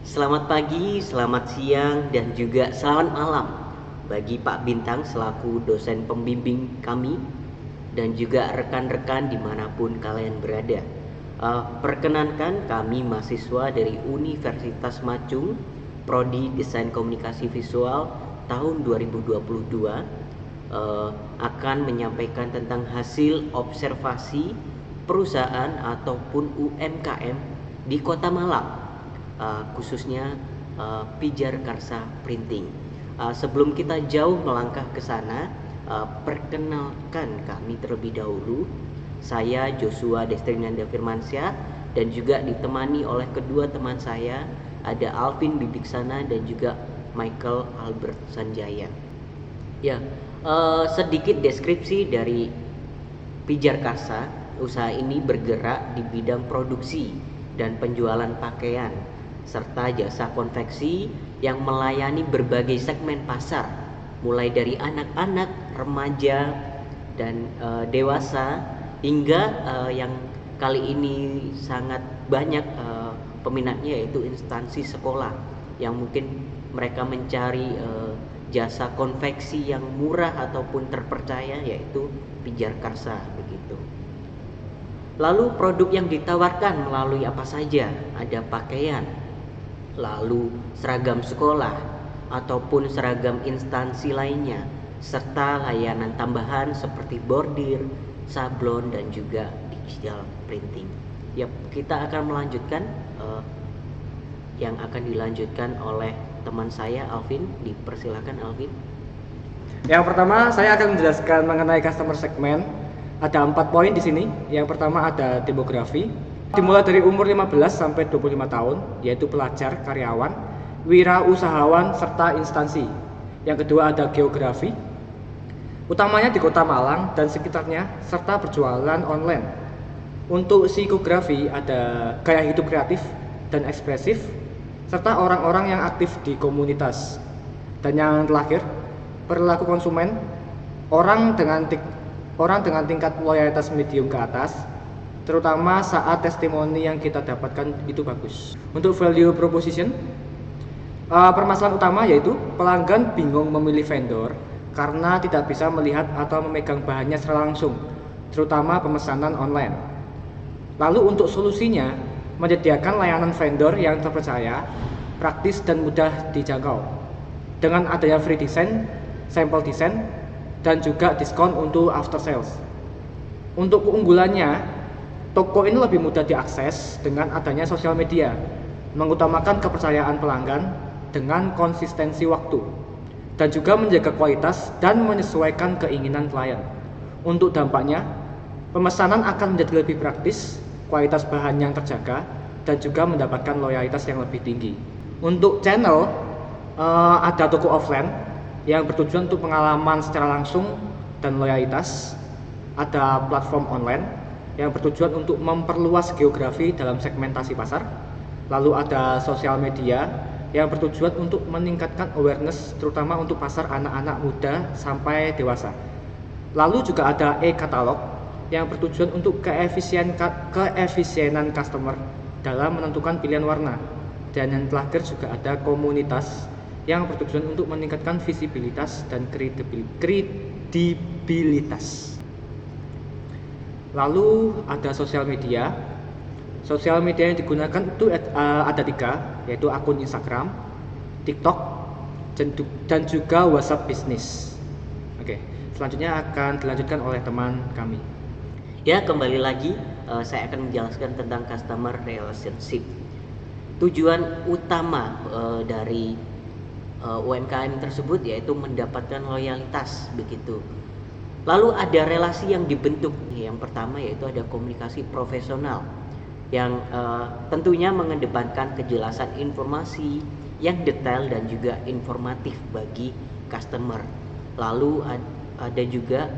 Selamat pagi, selamat siang, dan juga selamat malam bagi Pak Bintang selaku dosen pembimbing kami dan juga rekan-rekan dimanapun kalian berada. Perkenankan kami mahasiswa dari Universitas Macung, Prodi Desain Komunikasi Visual tahun 2022 akan menyampaikan tentang hasil observasi perusahaan ataupun UMKM di Kota Malang, khususnya Pijar Karsa Printing. Sebelum kita jauh melangkah ke sana, perkenalkan kami terlebih dahulu. Saya Joshua Destrinanda Firmansyah dan juga ditemani oleh kedua teman saya, ada Alvin Bibiksana dan juga Michael Albert Sanjaya. Ya, sedikit deskripsi dari Pijar Karsa. Usaha ini bergerak di bidang produksi dan penjualan pakaian serta jasa konveksi yang melayani berbagai segmen pasar, mulai dari anak-anak, remaja, dan dewasa hingga yang kali ini sangat banyak peminatnya, yaitu instansi sekolah yang mungkin mereka mencari jasa konveksi yang murah ataupun terpercaya, yaitu Pijar Karsa begitu. Lalu produk yang ditawarkan melalui apa saja? Ada pakaian, lalu seragam sekolah ataupun seragam instansi lainnya, serta layanan tambahan seperti bordir, sablon, dan juga digital printing. Yap, kita akan melanjutkan yang akan dilanjutkan oleh teman saya Alvin. Dipersilakan Alvin. Yang pertama, saya akan menjelaskan mengenai customer segment. Ada 4 poin di sini. Yang pertama ada demografi. Dimulai dari umur 15 sampai 25 tahun, yaitu pelajar, karyawan, wirausahawan, serta instansi. Yang kedua ada geografi. Utamanya di Kota Malang dan sekitarnya, serta berjualan online. Untuk psikografi ada gaya hidup kreatif dan ekspresif, serta orang-orang yang aktif di komunitas. Dan yang terakhir, perilaku konsumen, orang dengan tingkat loyalitas medium ke atas, terutama saat testimoni yang kita dapatkan itu bagus. Untuk value proposition, permasalahan utama yaitu pelanggan bingung memilih vendor karena tidak bisa melihat atau memegang bahannya secara langsung, terutama pemesanan online. Lalu untuk solusinya, menyediakan layanan vendor yang terpercaya, praktis, dan mudah dijangkau dengan adanya free design, sampel desain, dan juga diskon untuk after sales. Untuk keunggulannya, toko ini lebih mudah diakses dengan adanya sosial media, mengutamakan kepercayaan pelanggan dengan konsistensi waktu, dan juga menjaga kualitas dan menyesuaikan keinginan klien. Untuk dampaknya, pemesanan akan menjadi lebih praktis, kualitas bahan yang terjaga, dan juga mendapatkan loyalitas yang lebih tinggi. Untuk channel, ada toko offline yang bertujuan untuk pengalaman secara langsung dan loyalitas. Ada platform online yang bertujuan untuk memperluas geografi dalam segmentasi pasar. Lalu ada sosial media yang bertujuan untuk meningkatkan awareness, terutama untuk pasar anak-anak muda sampai dewasa. Lalu juga ada e-katalog yang bertujuan untuk keefisienan customer dalam menentukan pilihan warna. Dan yang terakhir juga ada komunitas yang bertujuan untuk meningkatkan visibilitas dan kredibilitas. Lalu ada sosial media. Sosial media yang digunakan itu ada 3, yaitu akun Instagram, TikTok, dan juga WhatsApp Business. Oke, selanjutnya akan dilanjutkan oleh teman kami. Ya, kembali lagi saya akan menjelaskan tentang customer relationship. Tujuan utama dari UMKM tersebut yaitu mendapatkan loyalitas begitu. Lalu ada relasi yang dibentuk. Yang pertama yaitu ada komunikasi profesional yang tentunya mengedepankan kejelasan informasi yang detail dan juga informatif bagi customer. Lalu ada juga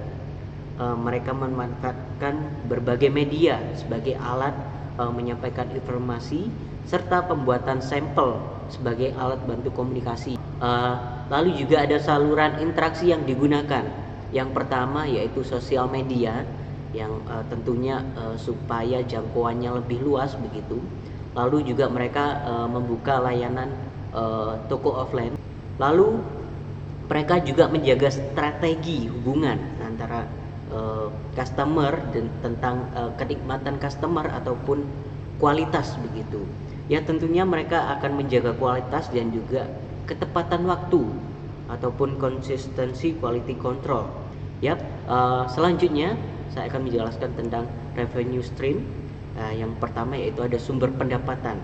mereka memanfaatkan berbagai media sebagai alat menyampaikan informasi serta pembuatan sampel sebagai alat bantu komunikasi. Lalu juga ada saluran interaksi yang digunakan. Yang pertama yaitu sosial media yang tentunya supaya jangkauannya lebih luas begitu. Lalu juga mereka membuka layanan toko offline. Lalu mereka juga menjaga strategi hubungan antara customer dan tentang kenikmatan customer ataupun kualitas begitu. Ya tentunya mereka akan menjaga kualitas dan juga ketepatan waktu ataupun konsistensi quality control. Yap, selanjutnya saya akan menjelaskan tentang revenue stream. Yang pertama yaitu ada sumber pendapatan.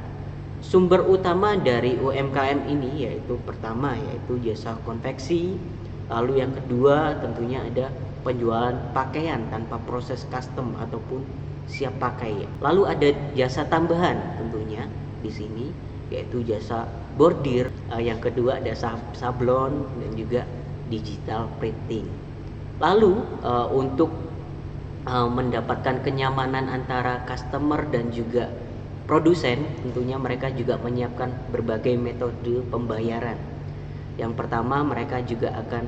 Sumber utama dari UMKM ini yaitu pertama yaitu jasa konveksi, lalu yang kedua tentunya ada penjualan pakaian tanpa proses custom ataupun siap pakai. Lalu ada jasa tambahan tentunya di sini yaitu jasa bordir, yang kedua ada sablon dan juga digital printing. Lalu untuk mendapatkan kenyamanan antara customer dan juga produsen, tentunya mereka juga menyiapkan berbagai metode pembayaran. Yang pertama mereka juga akan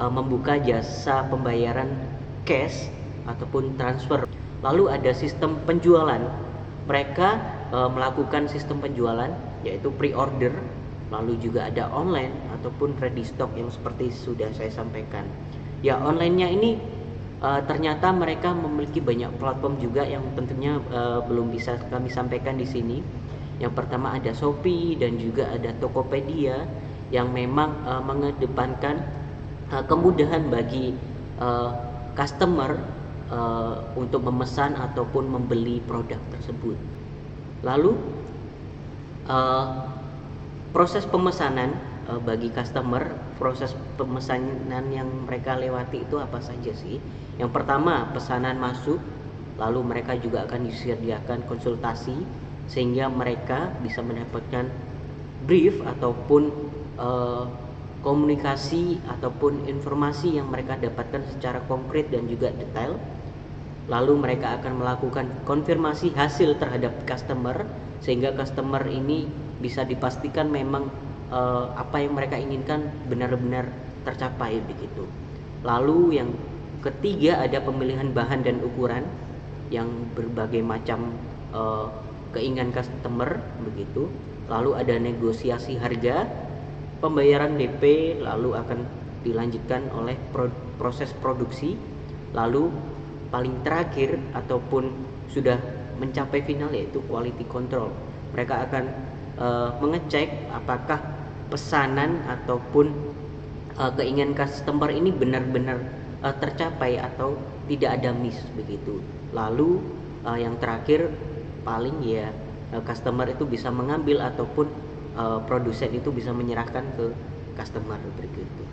membuka jasa pembayaran cash ataupun transfer. Lalu ada sistem penjualan. Mereka melakukan sistem penjualan yaitu pre-order, lalu juga ada online ataupun ready stock yang seperti sudah saya sampaikan. Ya, online-nya ini ternyata mereka memiliki banyak platform juga yang tentunya belum bisa kami sampaikan di sini. Yang pertama ada Shopee dan juga ada Tokopedia yang memang mengedepankan kemudahan bagi customer untuk memesan ataupun membeli produk tersebut. Lalu proses pemesanan bagi customer, proses pemesanan yang mereka lewati itu apa saja sih? Yang pertama pesanan masuk, lalu mereka juga akan disediakan konsultasi sehingga mereka bisa mendapatkan brief ataupun komunikasi ataupun informasi yang mereka dapatkan secara konkret dan juga detail. Lalu mereka akan melakukan konfirmasi hasil terhadap customer sehingga customer ini bisa dipastikan memang apa yang mereka inginkan benar-benar tercapai begitu. Lalu yang ketiga ada pemilihan bahan dan ukuran yang berbagai macam keinginan customer begitu. Lalu ada negosiasi harga, pembayaran DP, lalu akan dilanjutkan oleh proses produksi. Lalu paling terakhir ataupun sudah mencapai final yaitu quality control. Mereka akan mengecek apakah pesanan ataupun keinginan customer ini benar-benar tercapai atau tidak ada miss begitu. Lalu yang terakhir paling ya customer itu bisa mengambil ataupun produsen itu bisa menyerahkan ke customer begitu.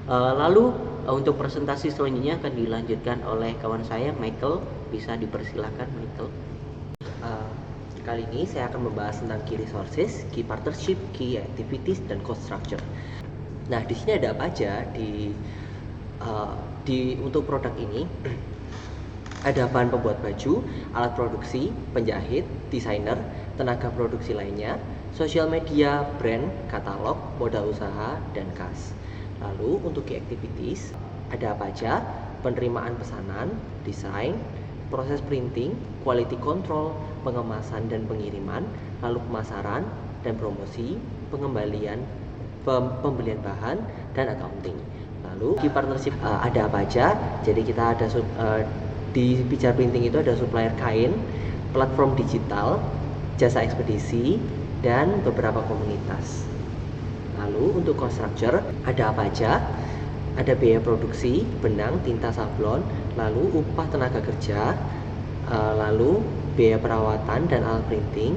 Lalu untuk presentasi selanjutnya akan dilanjutkan oleh kawan saya Michael. Bisa dipersilakan Michael. Kali ini saya akan membahas tentang key resources, key partnership, key activities, dan cost structure. Nah, di sini ada apa aja untuk produk ini? Ada bahan pembuat baju, alat produksi, penjahit, desainer, tenaga produksi lainnya, sosial media, brand, katalog, modal usaha, dan kas. Lalu untuk key activities ada apa aja? Penerimaan pesanan, desain, proses printing, quality control, pengemasan dan pengiriman, lalu pemasaran dan promosi, pengembalian, pembelian bahan, dan accounting. Lalu key partnership ada apa aja? Jadi kita ada di Pijar Printing itu ada supplier kain, platform digital, jasa ekspedisi, dan beberapa komunitas. Lalu untuk cost structure ada apa aja? Ada biaya produksi, benang, tinta, sablon, lalu upah tenaga kerja, lalu biaya perawatan dan alat printing,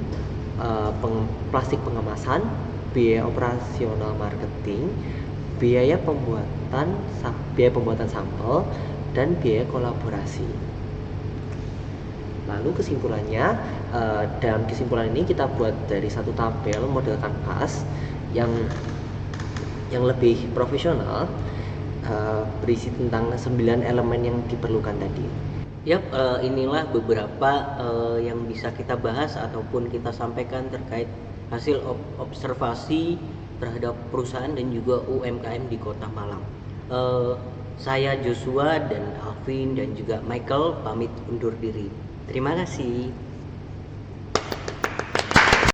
plastik pengemasan, biaya operasional marketing, biaya pembuatan sampel, dan biaya kolaborasi. Lalu kesimpulannya, dalam kesimpulan ini kita buat dari satu tabel model kanvas yang lebih profesional, berisi tentang 9 elemen yang diperlukan tadi. Yap, inilah beberapa yang bisa kita bahas ataupun kita sampaikan terkait hasil observasi terhadap perusahaan dan juga UMKM di Kota Malang. Saya Joshua dan Alvin dan juga Michael pamit undur diri. Terima kasih.